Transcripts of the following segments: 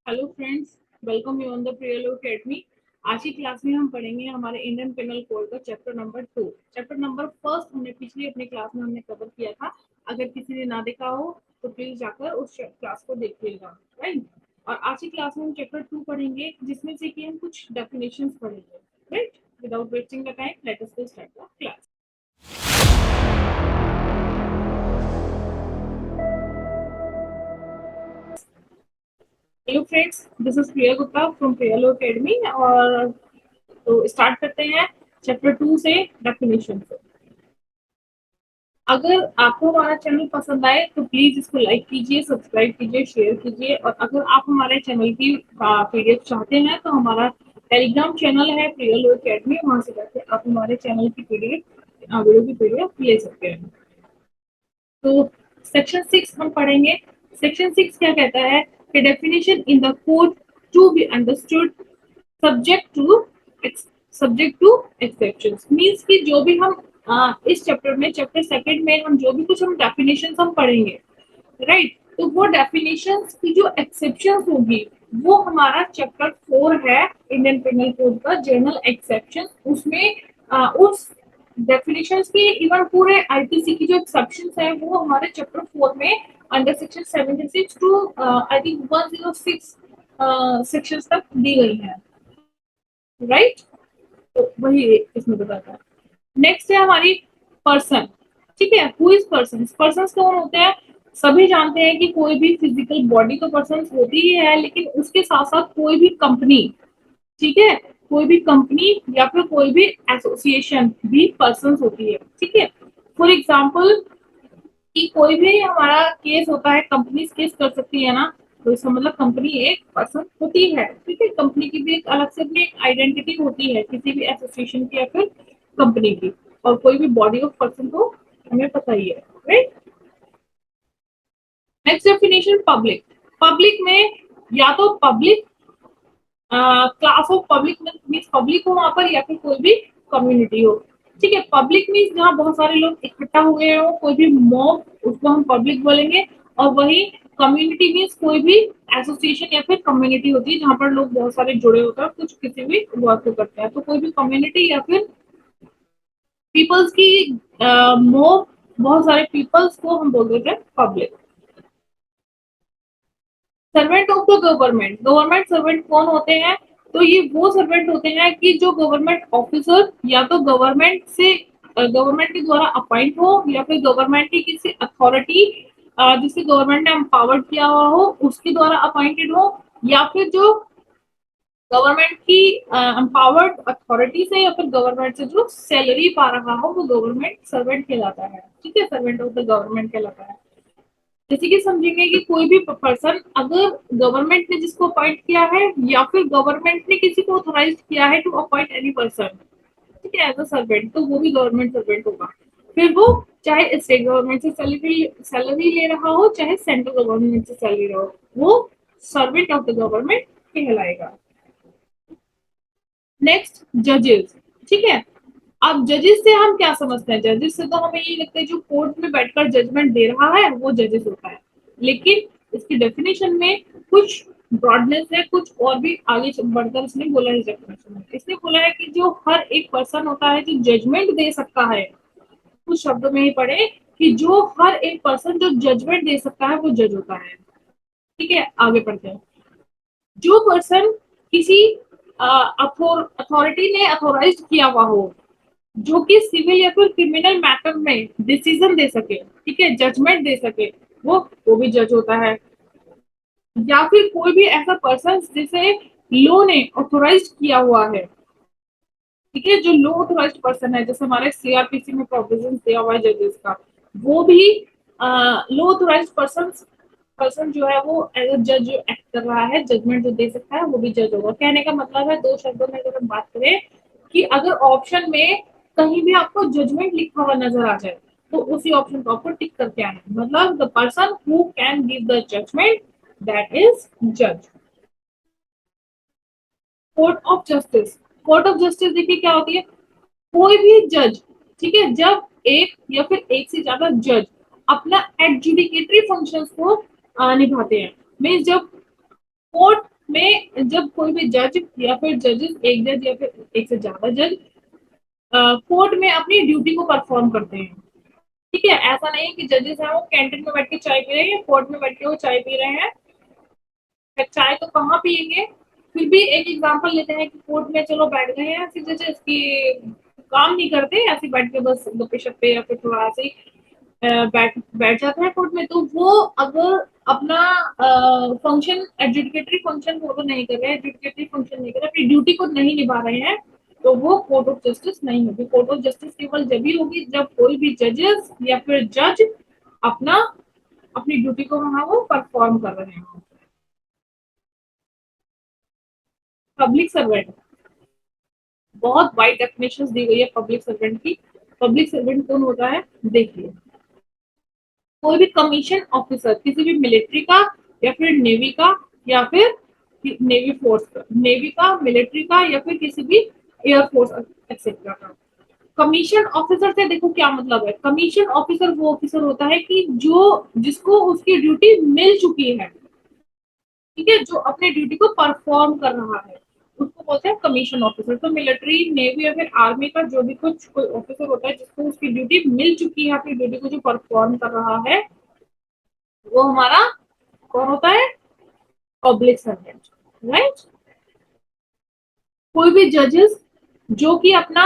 Hello friends, welcome you on the प्रिय law academy. आज की क्लास में हम पढ़ेंगे हमारे इंडियन पेनल कोड का chapter number 2। Chapter number first हमने पिछली अपनी क्लास में हमने कवर किया था। अगर किसी ने ना देखा हो तो प्लीज जाकर उस क्लास को देखिएगा, राइट। और आज की क्लास में हम चैप्टर 2 पढ़ेंगे, जिसमें से कि हम कुछ डेफिनेशंस पढ़ेंगे, right. Without wasting the time, let us start the class. Hello friends, this is Priya Gupta from Priya law academy. और तो स्टार्ट करते हैं चैप्टर 2 से, डेफिनेशन से। अगर आपको हमारा चैनल पसंद आए तो प्लीज इसको लाइक कीजिए, सब्सक्राइब कीजिए, शेयर कीजिए। और अगर आप हमारे चैनल की पीडीएफ चाहते हैं तो हमारा टेलीग्राम चैनल है प्रिया लॉ अकेडमी, वहां से जाकर आप हमारे चैनल की पीडीएफ वीडियो की पीडीएफ ले सकते हैं। तो सेक्शन 6 हम पढ़ेंगे। सेक्शन 6 क्या कहता है कि definition in the code to be understood subject to exceptions. Means कि जो भी हम इस चैप्टर में, चैप्टर सेकंड में हम जो भी कुछ हम डेफिनेशंस हम पढ़ेंगे, राइट। तो वो डेफिनेशंस की जो एक्सेप्शंस होगी वो हमारा चैप्टर 4 है इंडियन पेनल कोड का, जनरल एक्सेप्शन। उसमें उस डेफिनेशंस की, इवन पूरे आईपीसी की जो एक्सेप्शंस है वो हमारे चैप्टर 4 में under section 76 to I think 106 sections तक दी गई है, राइट। तो वही इसमें बताता है। नेक्स्ट है हमारी पर्सन, ठीक है। Who is person? पर्सन कौन होते हैं? सभी जानते हैं कि कोई भी फिजिकल बॉडी तो पर्सन होती ही है, लेकिन उसके साथ साथ कोई भी कंपनी, ठीक है, कोई भी कंपनी या फिर कोई भी एसोसिएशन भी पर्सन होती है, ठीक है। फॉर एग्जाम्पल कि कोई भी हमारा केस होता है, कंपनी केस कर सकती है ना, तो इसका मतलब कंपनी एक पर्सन होती है, ठीक है। कंपनी की भी एक अलग से अपनी आइडेंटिटी होती है, किसी भी एसोसिएशन की या फिर कंपनी की। और कोई भी बॉडी ऑफ पर्सन तो हमें पता ही है, right. Next definition, public. Public में या तो public class of public means public हो वहां पर, या फिर कोई भी कम्युनिटी हो, ठीक है। पब्लिक मीन्स जहाँ बहुत सारे लोग इकट्ठा हुए हो, कोई भी मॉब, उसको हम पब्लिक बोलेंगे। और वही कम्युनिटी मीन्स कोई भी एसोसिएशन या फिर कम्युनिटी होती है जहाँ पर लोग बहुत सारे जुड़े होते हैं, कुछ किसी भी वर्क को करते हैं। तो कोई भी कम्युनिटी या फिर पीपल्स की मॉब, बहुत सारे पीपल्स को हम बोल देते हैं public. Servant of the government. Government servant कौन होते हैं? तो ये वो सर्वेंट होते हैं कि जो गवर्नमेंट ऑफिसर या तो गवर्नमेंट से, गवर्नमेंट के द्वारा अपॉइंट हो, या फिर गवर्नमेंट की किसी अथॉरिटी जिसे गवर्नमेंट ने एम्पावर्ड किया हुआ हो उसके द्वारा अपॉइंटेड हो, या फिर जो गवर्नमेंट की एम्पावर्ड अथॉरिटी से या फिर गवर्नमेंट से जो सैलरी पा रहा हो वो गवर्नमेंट सर्वेंट कहलाता है, ठीक है। सर्वेंट ऑफ द गवर्नमेंट कहलाता है। जैसे कि समझेंगे कि कोई भी पर्सन, अगर गवर्नमेंट ने जिसको अपॉइंट किया है या फिर गवर्नमेंट ने किसी को ऑथोराइज किया है टू अपॉइंट एनी पर्सन, ठीक है, एज अ सर्वेंट, तो वो भी गवर्नमेंट सर्वेंट होगा। फिर वो चाहे स्टेट गवर्नमेंट से सैलरी ले रहा हो, चाहे सेंट्रल गवर्नमेंट से सैलरी ले रहा हो, वो सर्वेंट ऑफ द गवर्नमेंट कहलाएगा। नेक्स्ट, जजेस, ठीक है। अब जजेस से हम क्या समझते हैं? जजेस से तो हमें ये लगता है जो कोर्ट में बैठकर जजमेंट दे रहा है वो जजेस होता है। लेकिन इसकी डेफिनेशन में कुछ ब्रॉडनेस है, कुछ और भी आगे बढ़कर इसने बोला है। डेफिनेशन में इसने बोला है कि जो हर एक पर्सन होता है जो जजमेंट दे सकता है, कुछ शब्दों में ही पढ़े कि जो हर एक पर्सन जो जजमेंट दे सकता है वो जज होता है, ठीक है। आगे पढ़ते हैं। जो पर्सन किसी अथॉरिटी ने अथोराइज किया हुआ हो, जो कि सिविल या फिर क्रिमिनल मैटर में डिसीजन दे सके, ठीक है, जजमेंट दे सके, वो भी जज होता है। या फिर कोई भी ऐसा पर्सन जिसे लॉ ने ऑथोराइज किया हुआ है, ठीक है, जो लॉ ऑथोराइज पर्सन है, जैसे हमारे सीआरपीसी में प्रोविजन दिया हुआ है जजेस का, वो भी लॉ ऑथोराइज पर्सन पर्सन जो है वो एज अ जज जो एक्ट कर रहा है, जजमेंट जो दे सकता है, वो भी जज होगा। कहने का मतलब है, दो शब्दों में अगर हम बात करें, कि अगर ऑप्शन में कहीं भी आपको जजमेंट लिखा हुआ नजर आ जाए तो उसी ऑप्शन को आपको टिक करके आना है। मतलब the person who can give the judgment, that is जज। Court of justice. Court of justice देखिए क्या होती है? कोई भी जज, ठीक है, जब एक या फिर एक से ज्यादा जज अपना एडजुडिकेटरी फंक्शंस को निभाते हैं, मीन्स जब कोर्ट में जब कोई भी जज या फिर जजेस, एक जज या फिर एक से ज्यादा जज कोर्ट में अपनी ड्यूटी को परफॉर्म करते हैं। ठीक है, ऐसा नहीं है कि जजेस हैं वो कैंटीन में बैठ के चाय पी रहे हैं या कोर्ट में बैठ के वो चाय पी रहे हैं। चाय तो कहाँ पियेंगे। फिर भी एक एग्जांपल लेते हैं कि कोर्ट में चलो बैठ गए हैं ऐसे जजेस की काम नहीं करते, ऐसे बैठ के बस गप्पे शप्पे या फिर थोड़ा ऐसे ही बैठ बैठ जाते हैं कोर्ट में, तो वो अगर अपना फंक्शन एडजुडिकेटरी फंक्शन फॉलो नहीं कर रहे हैं, एडजुडिकेटरी फंक्शन नहीं कर रहे, अपनी ड्यूटी को नहीं निभा रहे हैं, तो वो कोर्ट ऑफ जस्टिस नहीं होगी। कोर्ट ऑफ जस्टिस केवल जब ही होगी जब कोई भी जजेस या फिर जज अपना अपनी ड्यूटी को वहां वो परफॉर्म कर रहे हैं। पब्लिक सर्वेंट, बहुत वाइड डेफिनेशन दी गई है पब्लिक सर्वेंट की। पब्लिक सर्वेंट कौन होता है, देखिए, कोई भी कमीशन ऑफिसर किसी भी मिलिट्री का या फिर नेवी का या फिर नेवी फोर्स का, नेवी का, मिलिट्री का या फिर किसी भी एयरफोर्स एक्सेट्रा का। कमीशन ऑफिसर से देखो क्या मतलब है। कमीशन ऑफिसर वो ऑफिसर होता है कि जो जिसको उसकी ड्यूटी मिल चुकी है, ठीक है, जो अपने ड्यूटी को परफॉर्म कर रहा है, उसको बोलते हैं कमीशन ऑफिसर। तो मिलिट्री, नेवी या फिर आर्मी का जो भी कुछ कोई ऑफिसर होता है जिसको उसकी ड्यूटी मिल चुकी है, अपनी ड्यूटी को जो परफॉर्म कर रहा है, वो हमारा कौन होता है, पब्लिक सर्वेंट, राइट। कोई भी जजेस जो कि अपना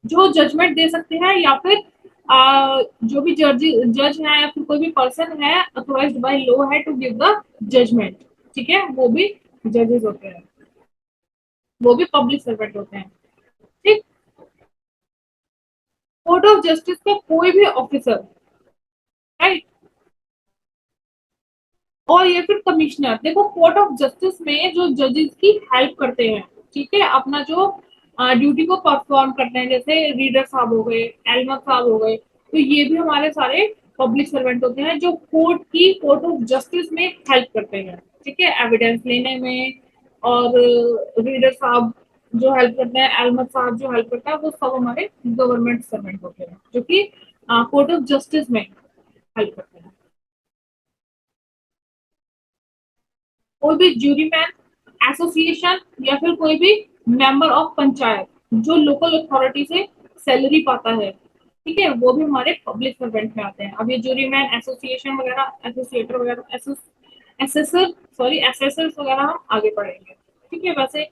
जो जजमेंट दे सकते हैं या फिर जो भी जज है या फिर कोई भी पर्सन है अथोराइज्ड बाय लॉ है टू गिव द जजमेंट, ठीक है, वो भी जजेस होते हैं, वो भी पब्लिक सर्वेंट होते हैं। ठीक। कोर्ट ऑफ जस्टिस का कोई भी ऑफिसर, राइट, और या फिर कमिश्नर, देखो कोर्ट ऑफ जस्टिस में जो जजेस की हेल्प करते हैं, ठीक है, अपना जो ड्यूटी को परफॉर्म करते हैं, जैसे रीडर साहब हो गए, एलमर साहब हो गए, तो ये भी हमारे सारे पब्लिक सर्वेंट होते हैं जो कोर्ट ऑफ जस्टिस में हेल्प करते हैं, ठीक है, एविडेंस लेने में। और रीडर साहब जो हेल्प करते हैं, एलमर साहब जो हेल्प करता है, वो सब हमारे गवर्नमेंट सर्वेंट होते हैं जो कि कोर्ट ऑफ जस्टिस में हेल्प करते हैं। कोई भी जूरी मैन एसोसिएशन या फिर कोई भी मेंबर ऑफ पंचायत जो लोकल अथॉरिटी से सैलरी पाता है, ठीक है, वो भी हमारे पब्लिक सर्वेंट में आते हैं। अब ये जूरी मैन एसोसिएशन वगैरह, एसोसिएटर वगैरह, एसेसर, सॉरी एसेसर्स वगैरह हम आगे पढ़ेंगे, ठीक है। वैसे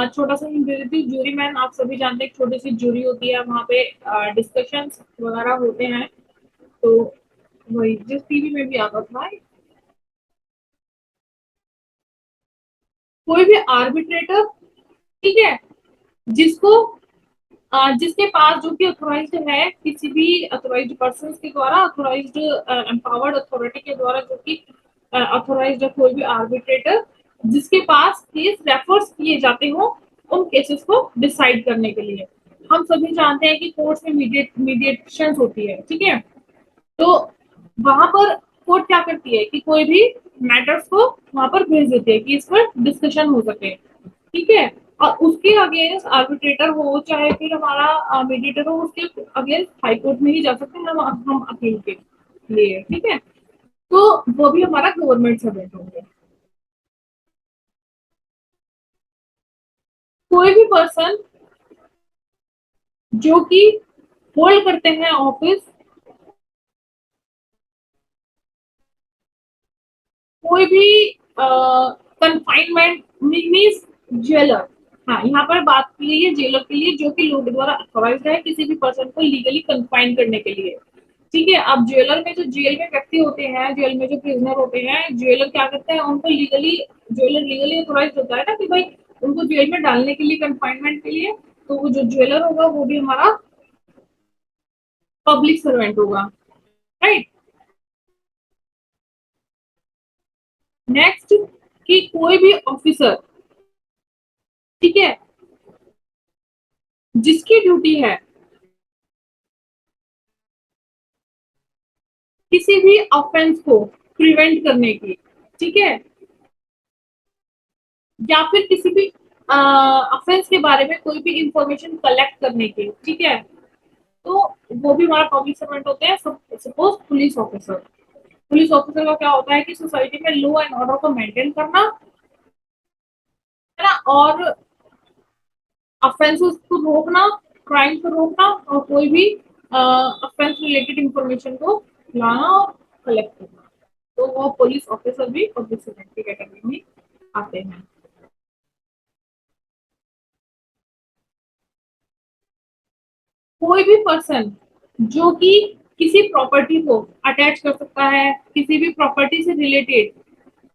छोटा सा हिंट दे देती हूँ, जूरी मैन आप सभी जानते हैं, छोटी सी जूरी होती है, वहाँ पे डिस्कशन वगैरह होते हैं, तो वही जिस टीवी में भी आता था। कोई भी आर्बिट्रेटर, ठीक है, जिसको जिसके पास जो कि अथोराइज्ड है किसी भी अथोराइज्ड पर्सन के द्वारा, अथोराइज्ड एम्पावर्ड अथॉरिटी के द्वारा, जो कि अथोराइज्ड है कोई भी आर्बिट्रेटर जिसके पास केस रेफर्स किए जाते हो उन केसेस को डिसाइड करने के लिए। हम सभी जानते हैं कि कोर्ट्स में मीडिएशन होती है, ठीक है, तो वहां पर कोर्ट क्या करती है कि कोई भी मैटर्स को वहां पर भेज देती है कि इस पर डिस्कशन हो सके, ठीक है, और उसके अगेंस्ट आर्बिट्रेटर हो चाहे फिर हमारा मीडिएटर हो, उसके अगेंस्ट हाई कोर्ट में ही जा सकते हैं हम अपील के लिए, ठीक है, तो वो भी हमारा गवर्नमेंट सर्वेंट होंगे। कोई भी पर्सन जो कि होल्ड करते हैं ऑफिस, कोई भी कंफाइनमेंट मीन्स जेलर, हाँ यहाँ पर बात की गई है जेलर के लिए जो कि लॉ के द्वारा अथॉराइज्ड है किसी भी पर्सन को लीगली कंफाइन करने के लिए, ठीक है। अब जेलर में जो जेल में व्यक्ति होते हैं, जेल में जो प्रिजनर होते हैं, जेलर क्या करते हैं उनको लीगली, जेलर लीगली अथॉराइज्ड होता है ना कि भाई उनको जेल में डालने के लिए, कंफाइनमेंट के लिए, तो वो जो जेलर होगा वो भी हमारा पब्लिक सर्वेंट होगा, राइट। नेक्स्ट, कि कोई भी ऑफिसर, ठीक है, जिसकी ड्यूटी है किसी भी ऑफेंस को प्रिवेंट करने की, ठीक है, या फिर किसी भी ऑफेंस के बारे में कोई भी इंफॉर्मेशन कलेक्ट करने की, ठीक है, तो वो भी हमारा पब्लिक सर्वेंट होते हैं। Suppose police officer, police officer का क्या होता है कि सोसाइटी में लॉ एंड ऑर्डर को मेंटेन करना, है ना, और ऑफेंसेस को रोकना, क्राइम को रोकना, और कोई भी ऑफेंस रिलेटेड इंफॉर्मेशन को लाना और कलेक्ट करना। तो वो पुलिस ऑफिसर भी पब्लिक सर्वेंट की कैटेगरी में आते हैं। कोई भी पर्सन जो कि किसी प्रॉपर्टी को अटैच कर सकता है, किसी भी प्रॉपर्टी से रिलेटेड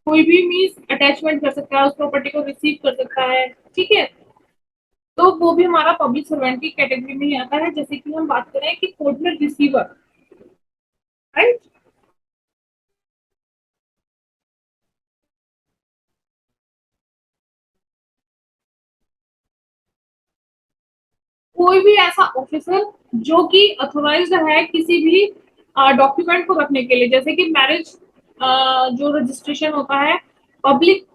कोई भी मीन्स अटैचमेंट कर सकता है, उस प्रॉपर्टी को रिसीव कर सकता है, ठीक है, तो वो भी हमारा पब्लिक सर्वेंट की कैटेगरी में ही आता है। जैसे कि हम बात करें कि कोर्ट में रिसीवर, राइट, कोई भी ऐसा ऑफिसर जो कि अथोराइज्ड है किसी भी डॉक्यूमेंट को रखने के लिए, जैसे कि मैरिज जो रजिस्ट्रेशन होता है, पब्लिक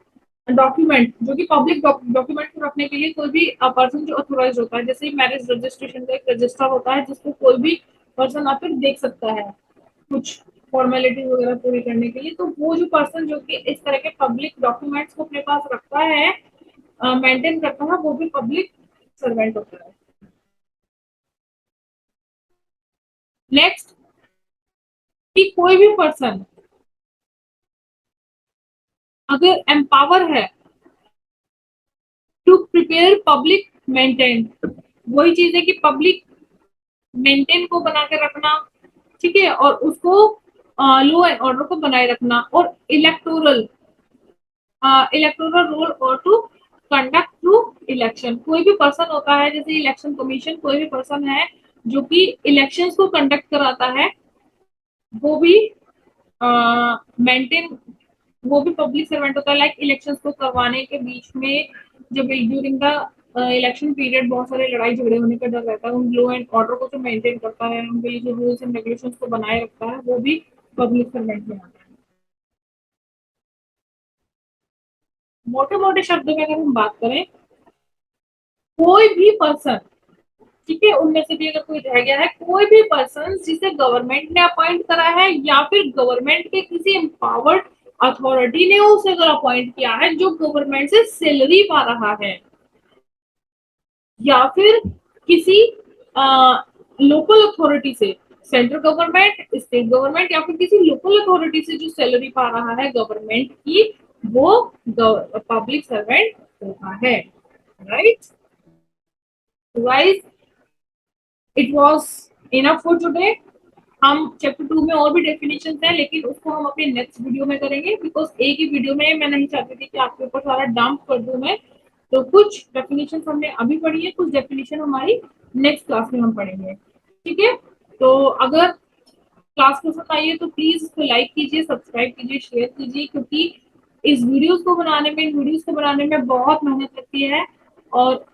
डॉक्यूमेंट जो कि पब्लिक डॉक्यूमेंट को रखने के लिए कोई भी पर्सन जो अथोराइज होता है, जैसे मैरिज रजिस्ट्रेशन का एक रजिस्टर होता है जिसको कोई भी पर्सन आकर देख सकता है कुछ फॉर्मेलिटी वगैरह पूरी करने के लिए, तो वो जो पर्सन जो कि इस तरह के पब्लिक डॉक्यूमेंट्स को अपने पास रखता है, मेंटेन करता है, वो भी पब्लिक सर्वेंट होता है। नेक्स्ट, कि कोई भी पर्सन अगर एम्पावर है टू प्रिपेयर पब्लिक मेंटेन, वही चीज है कि पब्लिक मेंटेन को बना के रखना, ठीक है, और उसको लॉ एंड ऑर्डर को बनाए रखना, और इलेक्टोरल रोल और टू कंडक्ट थ्रू इलेक्शन, कोई भी पर्सन होता है जैसे इलेक्शन कमीशन, कोई भी पर्सन है जो कि इलेक्शंस को कंडक्ट कराता है, वो भी मेंटेन, वो भी पब्लिक सर्वेंट होता है। लाइक इलेक्शंस को करवाने के बीच में जब ड्यूरिंग द इलेक्शन पीरियड बहुत सारे लड़ाई झगड़े होने का डर रहता है, उन लॉ एंड ऑर्डर को जो मेंटेन करता है, उनके लिए जो रूल्स एंड रेगुलेशंस को बनाए रखता है, वो भी पब्लिक सर्वेंट में आता है। मोटे मोटे शब्दों में अगर हम बात करें, कोई भी पर्सन, ठीक है, उनमें से भी अगर कोई रह गया है, कोई भी पर्सन जिसे गवर्नमेंट ने अपॉइंट करा है या फिर गवर्नमेंट के किसी एम्पावर्ड अथॉरिटी ने उसे अगर अपॉइंट किया है, जो गवर्नमेंट से सैलरी पा रहा है, या फिर किसी लोकल अथॉरिटी से, सेंट्रल गवर्नमेंट, स्टेट गवर्नमेंट, या फिर किसी लोकल अथॉरिटी से जो सैलरी पा रहा है गवर्नमेंट की, वो पब्लिक सर्वेंट होता है, right. Guys, it was enough for today. हम चैप्टर 2 में और भी डेफिनेशन है, लेकिन उसको हम अपने नेक्स्ट वीडियो में करेंगे, बिकॉज एक ही वीडियो में मैं नहीं चाहती थी कि आपके ऊपर सारा डंप कर दूं मैं। तो कुछ डेफिनेशन हमने अभी पढ़ी है, कुछ डेफिनेशन हमारी नेक्स्ट क्लास में हम पढ़ेंगे, ठीक है। तो अगर क्लास पसंद आई है तो प्लीज इसको लाइक कीजिए, सब्सक्राइब कीजिए, शेयर कीजिए, क्योंकि इस वीडियोस को बनाने में, इन वीडियोस को बनाने में बहुत मेहनत लगती है, और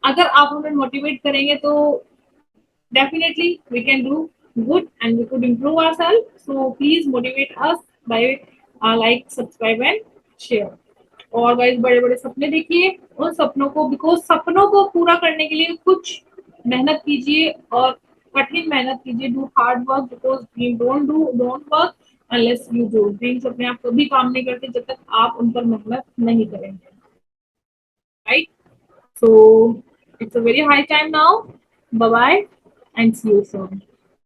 अगर आप हमें मोटिवेट करेंगे तो definitely we can do good and we could improve ourselves. So please motivate us by like, subscribe and share. और गाइस, बड़े बड़े सपने देखिए, उन सपनों को, बिकॉज सपनों को पूरा करने के लिए कुछ मेहनत कीजिए, और कठिन मेहनत कीजिए, do hard work, because dream don't work unless you do. Dreams अपने आप कभी काम नहीं करते जब तक आप उन पर मेहनत नहीं करेंगे, right. So it's a very high time now. Bye bye and see you soon.